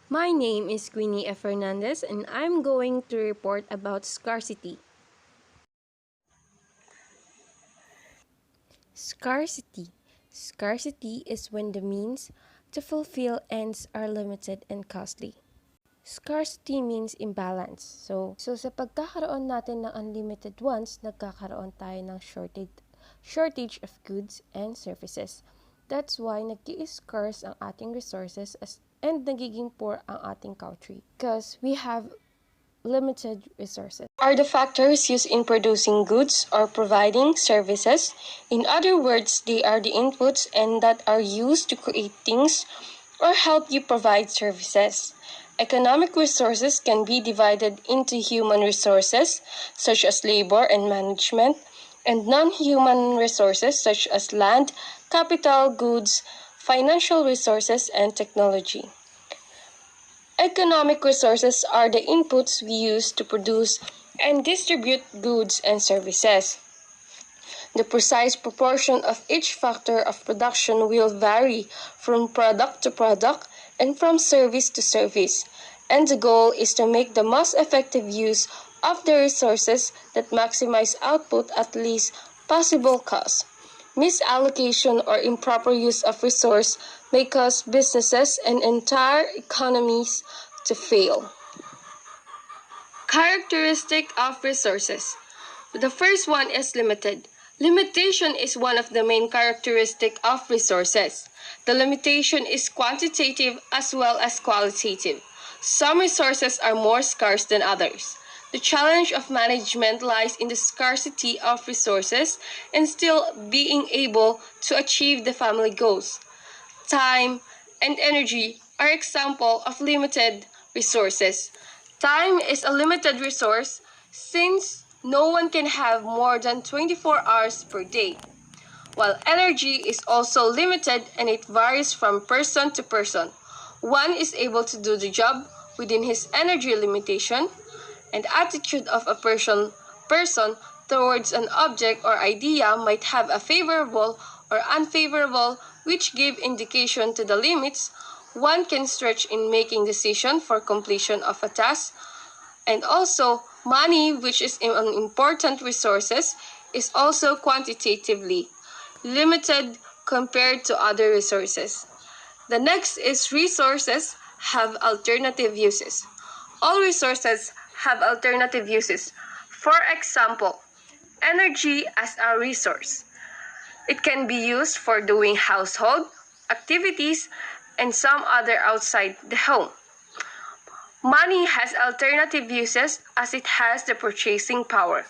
My name is Queenie F. Fernandez and I'm going to report about scarcity. Scarcity. Scarcity is when the means to fulfill ends are limited and costly. Scarcity means imbalance. So sa pagkakaroon natin ng unlimited ones, nagkakaroon tayo ng shortage of goods and services. That's why nag-i-scarce ang ating resources and nagiging poor ang ating country because we have limited resources. Are the factors used in producing goods or providing services. In other words, they are the inputs and that are used to create things or help you provide services. Economic resources can be divided into human resources, such as labor and management, and non-human resources, such as land, capital, goods, financial resources, and technology. Economic resources are the inputs we use to produce and distribute goods and services. The precise proportion of each factor of production will vary from product to product and from service to service, and the goal is to make the most effective use of the resources that maximize output at least possible cost. Misallocation or improper use of resource may cause businesses and entire economies to fail. Characteristic of resources. The first one is limited. Limitation is one of the main characteristics of resources. The limitation is quantitative as well as qualitative. Some resources are more scarce than others. The challenge of management lies in the scarcity of resources and still being able to achieve the family goals. Time and energy are examples of limited resources. Time is a limited resource since no one can have more than 24 hours per day, while energy is also limited and it varies from person to person. One is able to do the job within his energy limitation, and attitude of a person towards an object or idea might have a favorable or unfavorable, which give indication to the limits one can stretch in making decision for completion of a task. And also, money, which is an important resources, is also quantitatively limited compared to other resources. The next is resources have alternative uses. All resources have alternative uses. For example, energy as a resource. It can be used for doing household activities and some other outside the home. Money has alternative uses as it has the purchasing power.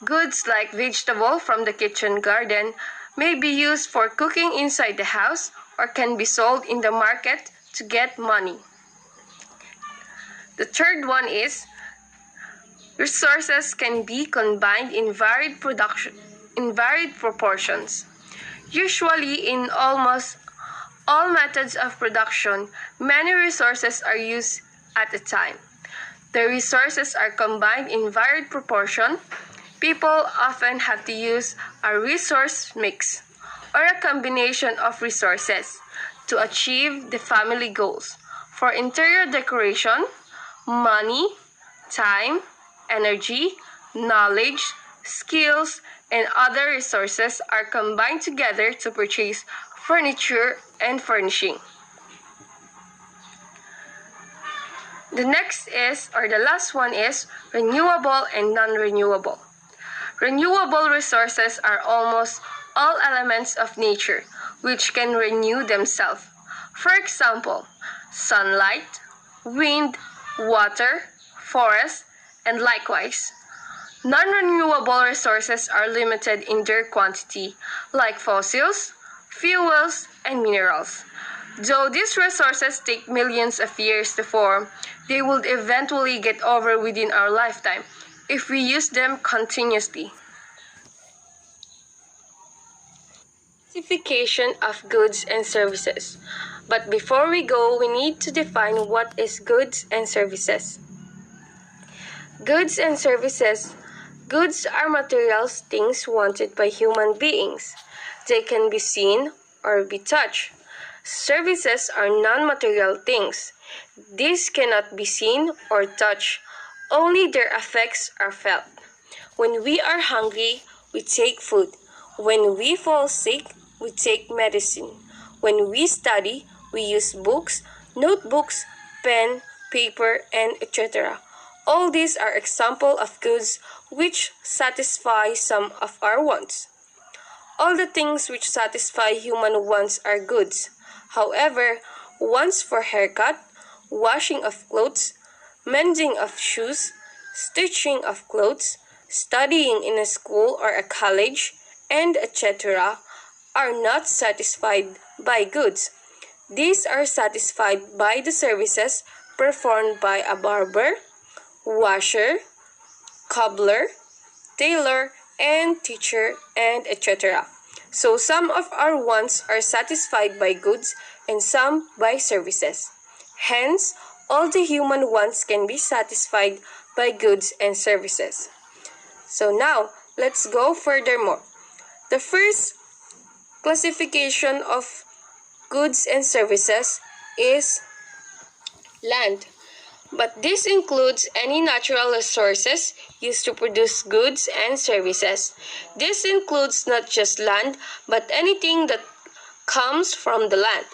Goods like vegetable from the kitchen garden may be used for cooking inside the house or can be sold in the market to get money. The third one is resources can be combined in varied proportions. Usually in almost all methods of production, many resources are used at a time. The resources are combined in varied proportion. People often have to use a resource mix or a combination of resources to achieve the family goals. For interior decoration, money, time, energy, knowledge, skills, and other resources are combined together to purchase furniture and furnishing. The next is, or the last one is, renewable and non-renewable. Renewable resources are almost all elements of nature which can renew themselves. For example, sunlight, wind, water, forest, and likewise. Non-renewable resources are limited in their quantity, like fossils, fuels, and minerals. Though these resources take millions of years to form, they will eventually get over within our lifetime if we use them continuously. Classification of goods and services. But before we go, we need to define what is goods and services. Goods and services. Goods are materials, things wanted by human beings. They can be seen or be touched. Services are non-material things. These cannot be seen or touched, only their effects are felt. When we are hungry, we take food. When we fall sick, we take medicine. When we study, we use books, notebooks, pen, paper, and etc. All these are examples of goods which satisfy some of our wants. All the things which satisfy human wants are goods. However, wants for haircut, washing of clothes, mending of shoes, stitching of clothes, studying in a school or a college, and etc., are not satisfied by goods. These are satisfied by the services performed by a barber, washer, cobbler, tailor, and teacher, and etc. So some of our wants are satisfied by goods and some by services. Hence, all the human wants can be satisfied by goods and services. So now, let's go furthermore. The first classification of goods and services is land. But this includes any natural resources used to produce goods and services. This includes not just land, but anything that comes from the land.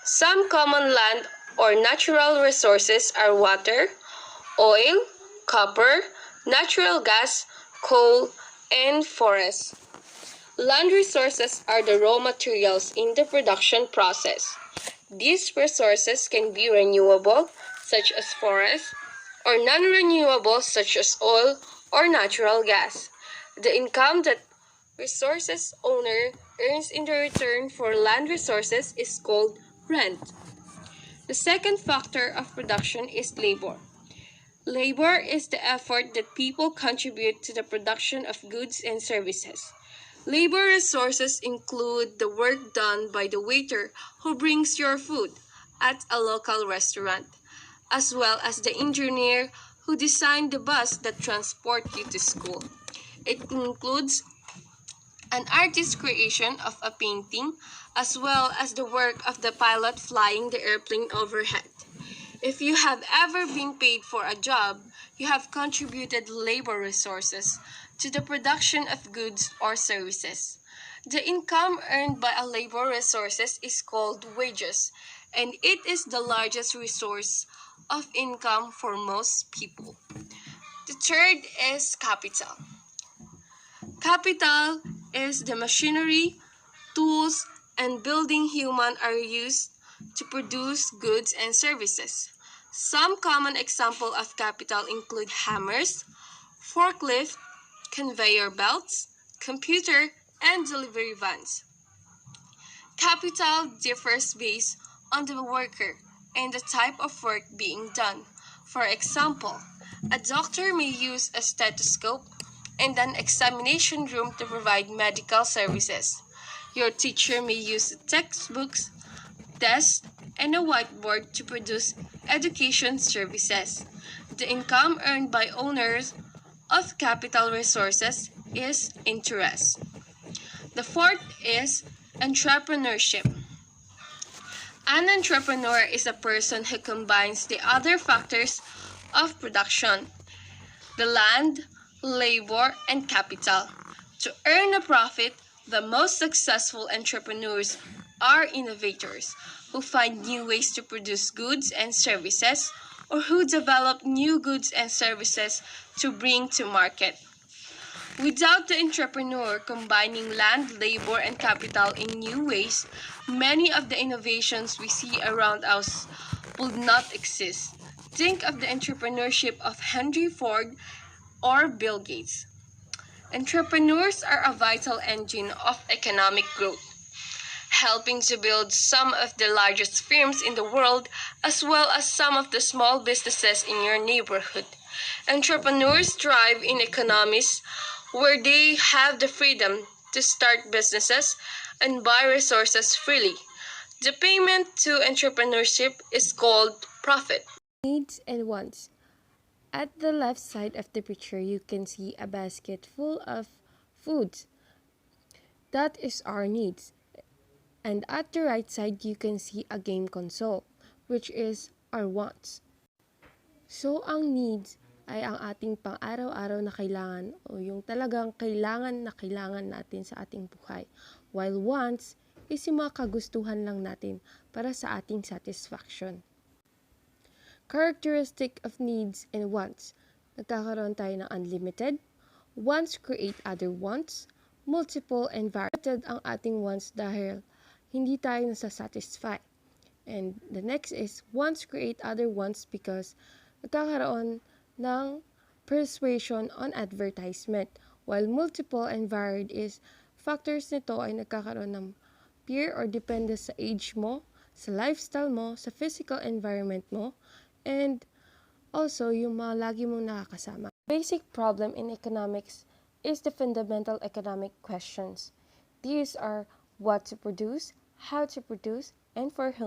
Some common land or natural resources are water, oil, copper, natural gas, coal, and forests. Land resources are the raw materials in the production process. These resources can be renewable, such as forests, or non-renewable, such as oil or natural gas. The income that resources owner earns in the return for land resources is called rent. The second factor of production is labor. Labor is the effort that people contribute to the production of goods and services. Labor resources include the work done by the waiter who brings your food at a local restaurant, as well as the engineer who designed the bus that transports you to school. It includes an artist's creation of a painting, as well as the work of the pilot flying the airplane overhead. If you have ever been paid for a job, you have contributed labor resources to the production of goods or services. The income earned by a labor resources is called wages, and it is the largest resource of income for most people. The third is capital. Capital is the machinery, tools, and building human are used to produce goods and services. Some common examples of capital include hammers, forklift, conveyor belts, computer, and delivery vans. Capital differs based on the worker and the type of work being done. For example, a doctor may use a stethoscope and an examination room to provide medical services. Your teacher may use textbooks, desks, and a whiteboard to produce education services. The income earned by owners of capital resources is interest. The fourth is entrepreneurship. An entrepreneur is a person who combines the other factors of production, the land, labor, and capital, to earn a profit. The most successful entrepreneurs are innovators who find new ways to produce goods and services, or who develop new goods and services to bring to market. Without the entrepreneur combining land, labor, and capital in new ways, many of the innovations we see around us would not exist. Think of the entrepreneurship of Henry Ford or Bill Gates. Entrepreneurs are a vital engine of economic growth, helping to build some of the largest firms in the world as well as some of the small businesses in your neighborhood. Entrepreneurs thrive in economies where they have the freedom to start businesses and buy resources freely. The payment to entrepreneurship is called profit. Needs and wants. At the left side of the picture, you can see a basket full of foods. That is our needs. And at the right side, you can see a game console, which is our wants. So, ang needs ay ang ating pang-araw-araw na kailangan o yung talagang kailangan natin sa ating buhay. While wants is yung mga kagustuhan lang natin para sa ating satisfaction. Characteristic of needs and wants. Nagkakaroon tayo ng unlimited. Wants create other wants. Multiple and varied ang ating wants dahil hindi tayo nasasatisfy. And the next is wants create other wants because nagkakaroon ng persuasion on advertisement. While multiple and varied is factors nito ay nagkakaroon ng peer or depende sa age mo, sa lifestyle mo, sa physical environment mo, and also yung mga lagi mong nakakasama. Basic problem in economics is the fundamental economic questions. These are what to produce, how to produce, and for whom.